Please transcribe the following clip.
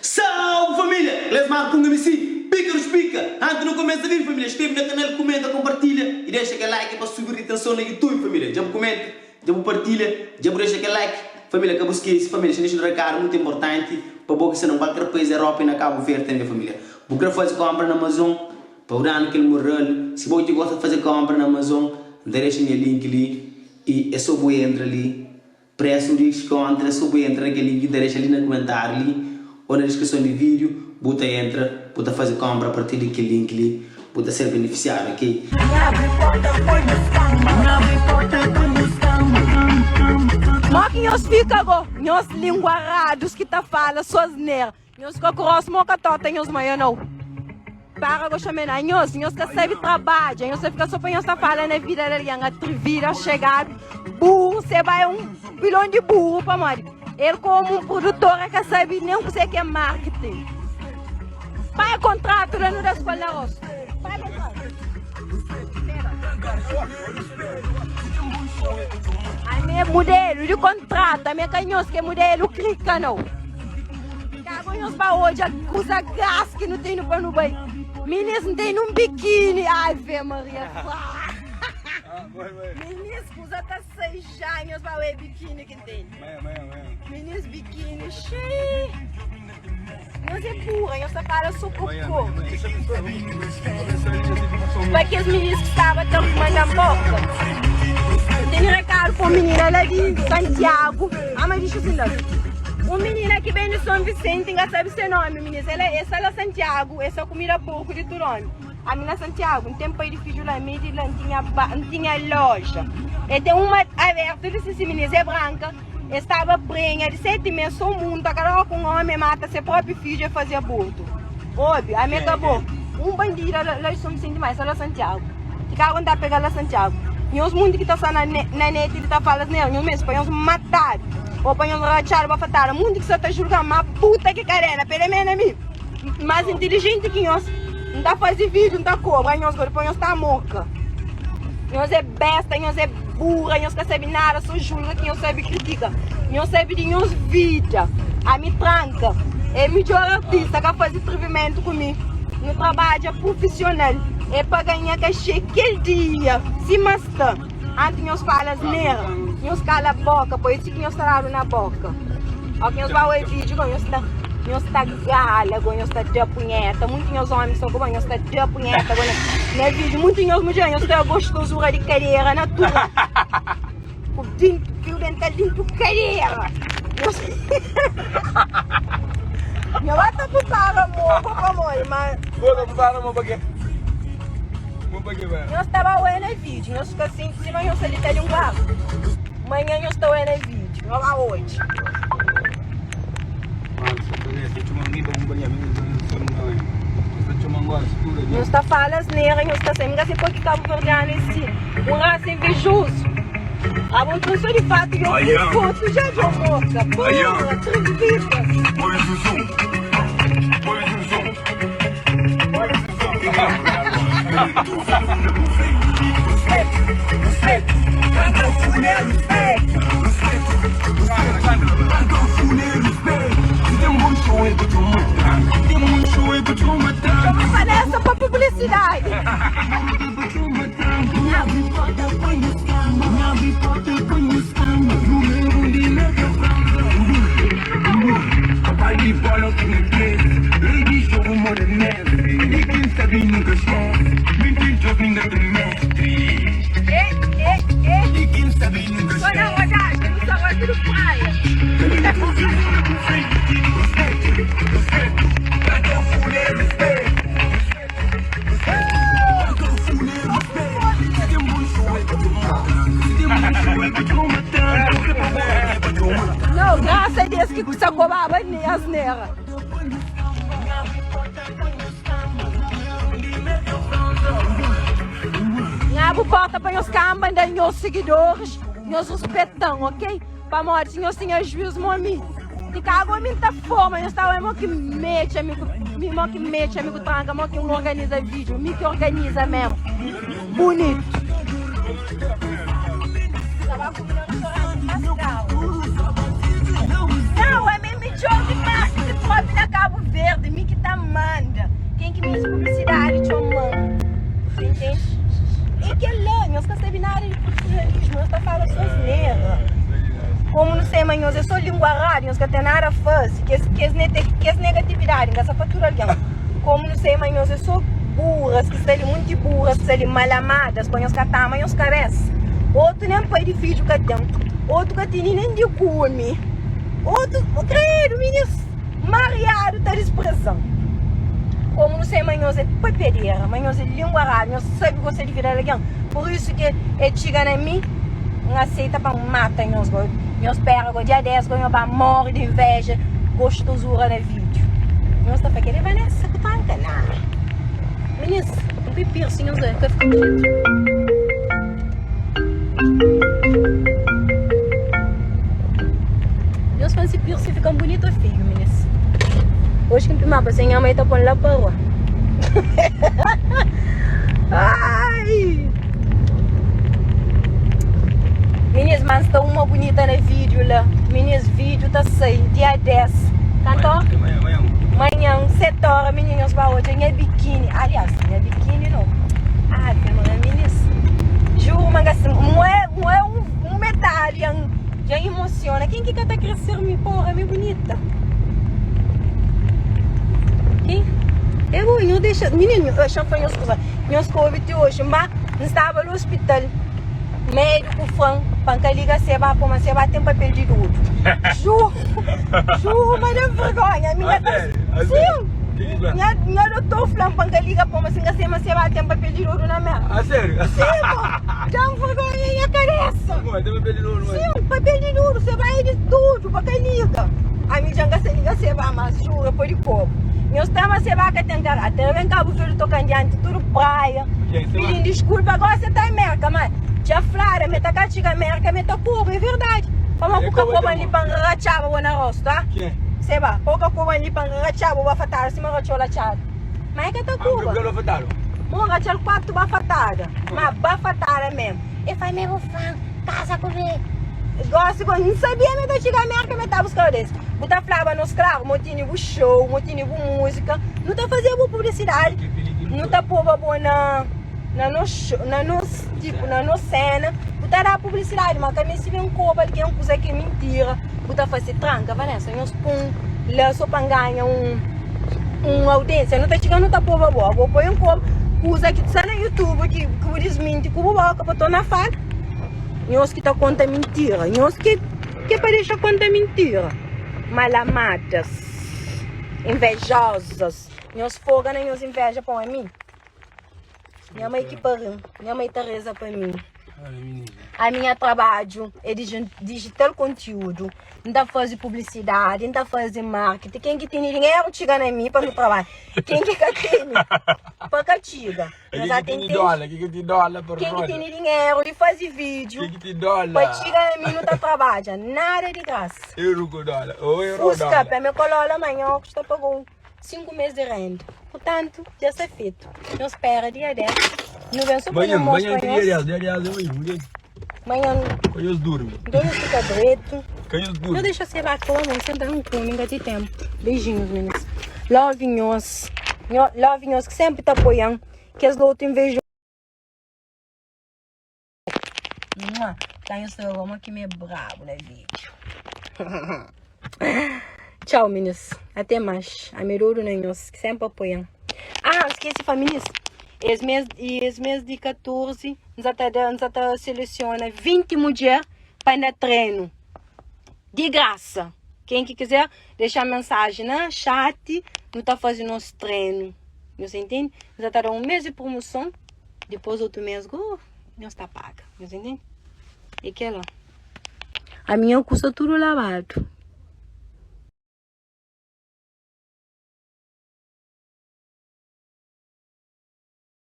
Salve família! Les Marco com MC, pica nos pica! Antes não começa a vir família, inscreve no canal, comenta, compartilha e deixa aquele like para subir a atenção no YouTube família. Já me comenta, já me partilha, já me deixa aquele like. Família, que eu busquei isso família, se deixa de recado muito importante para boca se não vai qualquer país Europa e na Cabo Verde também família. Vou querer fazer compra na Amazon para o ano que ele morreu. Se você gosta de fazer compra na Amazon, deixa o link ali e é só você entrar ali. Preço de desconto, é só você entrar naquele link, deixa ali no comentário ali. Ou na descrição do vídeo, bota entra, bota fazer compra a partir daquele link ali, bota ser beneficiário, ok? Nós fica go, nós linguarados que tá fala suas ner, nós que cross moca tota nós manhã não. Para go chamar nós que sabe trabalho, nós fica só para nós tá falando na vida da linha atrevida chegar burro, você vai bilhão de burro para mari. Ele como um produtor é que sabe nem o que é marketing. Pai contrato lá no da escola Rosa. Pai contrato. A minha modelo de contrato, a minha canhões que é modelo clica não. Cagonhos para hoje, usa gás que não tem no pano bem. Meninas não tem num biquíni. Ai, Fê Maria. Meninas usa até 6 anos para o biquíni que tem. Meninas biquíni, cheio. Nós é burra, nós tá cara só cocô. Para que as meninas que estavam tão mandando boca. Tem recado para a menina lá de Santiago. Ah, mas deixa eu assim, uma menina que vem de São Vicente, não sabe seu nome, menina. Essa é Santiago, essa é comida pouco de Turone. A menina Santiago, um tempo aí de filho lá, meio de lá, não tinha loja. E tem uma aberta, eu disse, menina, é branca. Estava prenha de 7 meses, o mundo, agora com um homem mata seu próprio filho e fazia aborto. Óbvio, a minha acabou. Um bandido lá São Vicente mais, lá Santiago. Ficava andar a pegar lá Santiago. E os mundos que estão na net, ele está falando, não, os meses, para eles matar. Ou para eles rachar, para fatar. O mundo que só está julgando, uma puta que carena, pelo menos mais inteligente que nós. Não está fazendo vídeo, não está cobra, nós agora está moca. Nós é besta, nós é burra, nós não sabemos nada, só julga que nós sabemos critica. Nós sabemos de nós vida. A me tranca. É o melhor artista que faz atrevimento comigo. No trabalho é profissional. É para ganhar cachê aquele dia. Se masta. Antes nós falamos nela, nós cala a boca, por isso que nós falamos na boca. Aqui nós vamos ver vídeo, nós está galha, nós está de punheta. Muitos homens são como nós está de punheta. No vídeo, muitos mulheres nós está gostosura de carreira, natural. O fio dental dentro de carreira. Não vai estar por para amor, mas... Vou para amor, para quê? Nós estávamos vendo vídeo, nós ficamos assim, em cima nós ali tem um carro. Amanhã nós estamos vendo vídeo, vamos lá hoje. Nós está falando nera, nós está sempre assim porque Cabo Verdeano assim, um raça invejoso. A vontade de fato que eu fiz foto já de moca, porra, atrevida. Vamos fazer essa para publicidade. Não, graças a Deus que você comava as negras. Abre porta para os camas, meus seguidores, meus respeitão, ok? Para morrer, nós tínhamos juízo, meu amigo. De cago, a tá fome, nós estávamos que mete, amigo, tranca, que não organiza vídeo, me que organiza mesmo. Bonito. Não, é mesmo idiota demais, que pobre da Cabo manda. Quem que me diz publicidade, tio mano? Você entende? E que lá, nós não sabemos nada de profissionalismo, nós estamos falando suas negras. Como não sei, mas nós é só língua rara, nós não tem nada a fazer, que é negatividade, essa fatura ali. Como não sei, mas nós é só burras, que são muito burras, que são mal amadas, põe os catama e os cabeças. Outro nem pai de filho que tem, outro que tem nem de come. Outro, credo, meninos, mariado tá de expressão. Como não sei, mas nós é papereira, mas nós é língua rara, nós sabe que você de virar legal. Por isso que é chega em mim, não aceita para matar nós, nós pega dia 10, nós morre de inveja, gostosura no vídeo. Nós tá para querer Vanessa, que tá enganada. Meninos, um pipir, assim, nós é, que fica bonito. Nós fazemos pipir, se fica bonito ou feio, meninos. Hoje que me assim, a mãe tá pondo lá para rua. Ai! Meninas, mas está uma bonita no vídeo lá. Meninas, vídeo tá saindo dia 10. Cantor? Amanhã, 7 horas, meninas, para hoje. É biquíni. Aliás, não é biquíni, não. Ai, meninas. Juro, mas assim, não é um medalha. Já emociona. Quem que tá crescendo, minha porra, minha bonita? Quem? Eu não deixo. Menino, eu achava que meus Covid hoje, mas não estava no hospital. Médico fã, para liga você vai pôr, mas você vai ter um papel de luto. Juro, mas não vergonha. Minha doutor falou para liga pôr, mas você vai ter um papel de luto na minha. Ah, sério? Sim, já vergonha em a cabeça. Mãe, tem papel de luto, mãe? Sim, papel de luto, você vai de tudo, para liga. A minha janga você vai, mas juro, por de povo. Meus temas você vai tentar, até vem Cabo Verde tocando diante, tudo praia. Filhinho, desculpa, agora você tá em América, mas tia Flávia, me tá catiga América, me tá curva, é verdade. Vamos pouca coisa ali para rachar o rosto, tá? Você vai, pouca coisa ali para rachar o bafatar, se me rachou la chada. Mas é que tá curva. Vamos rachar 4 bafatadas, mas bafatada mesmo. E faz mesmo fã, casa comigo. Gosto, não sabia, mas eu cheguei a América, mas tá buscando desse. Botar Flávia nos carros, motivo show, motivo música. Não tá fazendo boa publicidade. Não tá povo boa na cena. Botar a publicidade, mas também se vê um corpo ali que é uma coisa que é mentira. Botar fazer tranca, Vanessa, nós pum, lá só para ganhar uma audiência. Não tá chegando, não tá povo boa. Vou pôr um corpo, coisa que está no YouTube, que desmente, que o boca, botou na faca. Nós que tá conta mentira, nós que para deixar conta mentira, malamadas, invejosas, nós foga nem nós inveja para mim. Minha mãe que parou, minha mãe Teresa para mim. A minha trabalho é digital conteúdo, não dá fazer publicidade, não dá fazer marketing. Quem que tem dinheiro chega em mim para o trabalho. Quem que tem para cá chega. Quem que tem dólar? Quem que tem dólar por Quem que tem dinheiro de fazer vídeo. Quem que tem dólar? Para chegar em mim não tá trabalhando, nada de graça. Euro com dólar, ou euro Fusca, dólar. para me colar amanhã, que está pagando 5 meses de renda. Portanto, já está feito. Não espera dia 10. Não vem só para o almoço. Amanhã tem dia 10, Amanhã. Canhos dormem. Então não fica direito. Canhos Não dormem. deixa ser bacana, mas sentar um cu, ninguém tem tempo. Beijinhos, meninas. Lovinhos. Lovinhos que sempre tá apoiando. Que as outras invejam. Tem o seu Roma que me é brabo no vídeo. Tchau, meninas. Até mais. A melhor nenhos que sempre apoiam. Ah, esqueci, famílias. Esse mês de 14, nós seleciona 20 mulheres para ir no treino. De graça. Quem que quiser, deixar mensagem na chat. Nós tá fazendo nosso treino. Você entende? Nós tá dando um mês de promoção. Depois outro mês, nós tá paga. Você entende? E que lá. A minha custa tudo lavado.